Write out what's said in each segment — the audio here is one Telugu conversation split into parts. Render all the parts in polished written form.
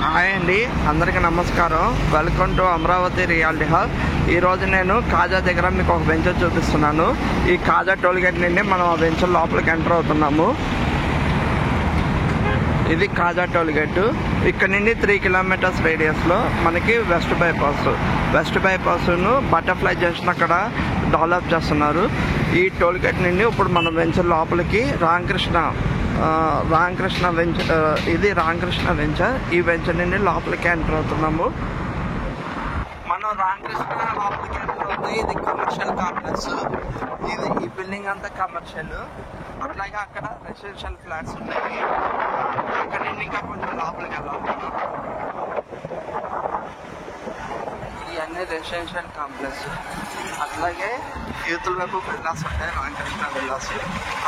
హాయ్ అండి, అందరికీ నమస్కారం. Welcome to Amaravati reality hall. ఈరోజు నేను కాజా దగ్గర మీకు ఒక వెంచర్ చూపిస్తున్నాను. ఈ కాజా టోల్గేట్ నుండి మనం ఆ వెంచర్ లోపలికి ఎంటర్ అవుతున్నాము. ఇది కాజా టోల్గేట్. ఇక్కడ నుండి 3 కిలోమీటర్స్ రేడియస్లో మనకి వెస్ట్ బైపాస్ను బటర్ఫ్లై జంక్షన్ అక్కడ డెవలప్ చేస్తున్నారు. ఈ టోల్గేట్ నుండి ఇప్పుడు మనం వెంచర్ లోపలికి రామకృష్ణ వెంచర్, ఇది రామకృష్ణ వెంచర్. ఈ వెంచర్ నుండి లోపలికి ఎంటర్ అవుతున్నాము. మనం రామకృష్ణ లోపలికి ఎంటర్ అవుతుంది. ఇది కమర్షియల్ కాంప్లెక్స్. ఈ బిల్డింగ్ అంతా కమర్షియల్. అట్లాగే అక్కడ రెసిడెన్షియల్ ఫ్లాట్స్ ఉన్నాయి. అక్కడ నుండి ఇంకా కొంచెం లోపలికి వెళ్ళాలి. ఇవన్నీ రెసిడెన్షియల్ కాంప్లెక్స్. అట్లాగే యూతుల వైపు విల్లాస్ ఉంటాయి, రామకృష్ణ విల్లాస్.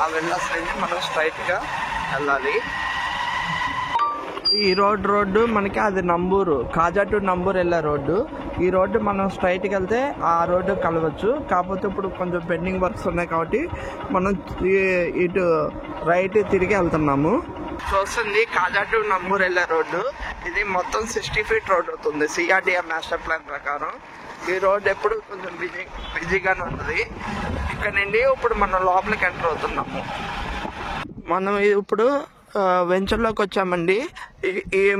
ఆ విల్లాస్ నుండి మనం స్ట్రైట్గా వెళ్ళాలి. ఈ రోడ్డు మనకి అది నంబూరు, కాజా టు నంబూరు వెళ్ళే రోడ్డు. ఈ రోడ్డు మనం స్ట్రైట్కి వెళ్తే ఆ రోడ్డు కలవచ్చు. కాకపోతే ఇప్పుడు కొంచెం పెండింగ్ వర్క్స్ ఉన్నాయి కాబట్టి మనం ఇటు రైట్ తిరిగి వెళ్తున్నాము. చూస్తుంది కాజా టు నంబూరు వెళ్ళే రోడ్డు. ఇది మొత్తం 60 ఫీట్ రోడ్ అవుతుంది సిఆర్డిఎం మాస్టర్ ప్లాన్ ప్రకారం. ఈ రోడ్ ఎప్పుడు కొంచెం బిజీగానే ఉంటుంది. ఇక్కడ నుండి ఇప్పుడు మనం లోపలికి ఎంటర్ అవుతున్నాము. మనం ఇప్పుడు వెంచర్లోకి వచ్చామండి.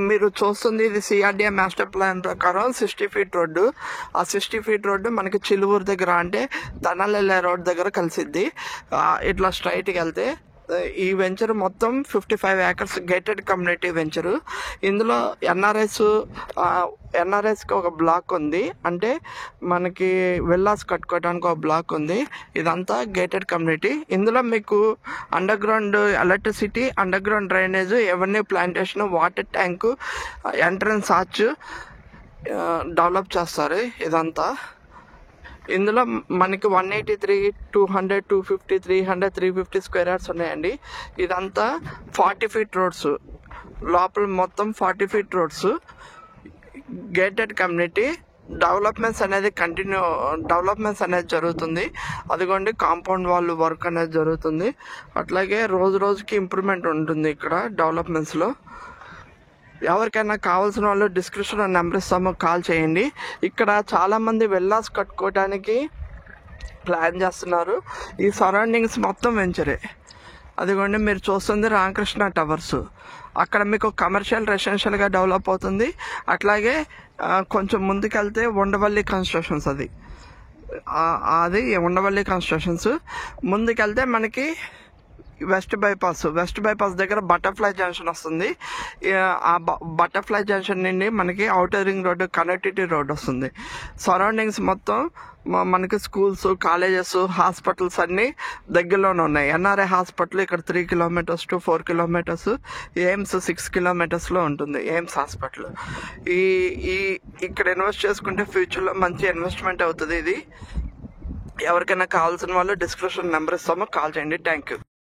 మీరు చూస్తుంది ఇది సిఆర్డిఎం మాస్టర్ ప్లాన్ ప్రకారం 60 ఫీట్ రోడ్డు. ఆ 60 ఫీట్ రోడ్డు మనకి చిలువూరు దగ్గర, అంటే తనలెల్లే రోడ్ దగ్గర కలిసిద్ది. ఇట్లా స్ట్రైట్కి వెళ్తే ఈ వెంచర్ మొత్తం 55 ఏకర్స్ గేటెడ్ కమ్యూనిటీ వెంచరు. ఇందులో ఎన్ఆర్ఎస్కి ఒక బ్లాక్ ఉంది, అంటే మనకి విల్లాస్ కట్టుకోవడానికి ఒక బ్లాక్ ఉంది. ఇదంతా గేటెడ్ కమ్యూనిటీ. ఇందులో మీకు under ground electricity, under ground drainage, avenue plantation, water tank, entrance arch develop చేస్తారు. ఇదంతా ఇందులో మనకి 183, 200, 250, 300, 350 స్క్వేర్ యార్డ్స్ ఉన్నాయండి. ఇదంతా 40 ఫీట్ రోడ్స్. లోపల మొత్తం 40 feet roads. Gated community. Developments అనేది జరుగుతుంది. అదిగోండి కాంపౌండ్ వాల్ వర్క్ అనేది జరుగుతుంది. అట్లాగే రోజుకి ఇంప్రూవ్మెంట్ ఉంటుంది ఇక్కడ డెవలప్మెంట్స్లో. ఎవరికైనా కావాల్సిన వాళ్ళు డిస్క్రిప్షన్లో నెంబర్ ఇస్తామో కాల్ చేయండి. ఇక్కడ చాలామంది విల్లాస్ కట్టుకోవడానికి ప్లాన్ చేస్తున్నారు. ఈ సరౌండింగ్స్ మొత్తం వెంచరే. అదిగోండి మీరు చూస్తుంది రామకృష్ణ టవర్స్. అక్కడ మీకు కమర్షియల్ రెసిడెన్షియల్గా డెవలప్ అవుతుంది. అట్లాగే కొంచెం ముందుకెళ్తే ఉండవల్లి కన్స్ట్రక్షన్స్, అది ఉండవల్లి కన్స్ట్రక్షన్స్. ముందుకెళ్తే మనకి వెస్ట్ బైపాస్ దగ్గర బటర్ఫ్లై జంక్షన్ వస్తుంది. ఆ బటర్ఫ్లై జంక్షన్ నుండి మనకి outer ring road, connectivity road వస్తుంది. సరౌండింగ్స్ మొత్తం మనకి స్కూల్స్, కాలేజెస్, హాస్పిటల్స్ అన్నీ దగ్గరలోనే ఉన్నాయి. ఎన్ఆర్ఐ హాస్పిటల్ ఇక్కడ 3 కిలోమీటర్స్ టు 4 కిలోమీటర్స్. ఎయిమ్స్ 6 కిలోమీటర్స్లో ఉంటుంది, ఎయిమ్స్ హాస్పిటల్. ఇక్కడ ఇన్వెస్ట్ చేసుకుంటే ఫ్యూచర్లో మంచి ఇన్వెస్ట్మెంట్ అవుతుంది. ఇది ఎవరికైనా కావాల్సిన వాళ్ళు డిస్క్రిప్షన్ నెంబర్ ఇస్తామో కాల్ చేయండి. Thank you.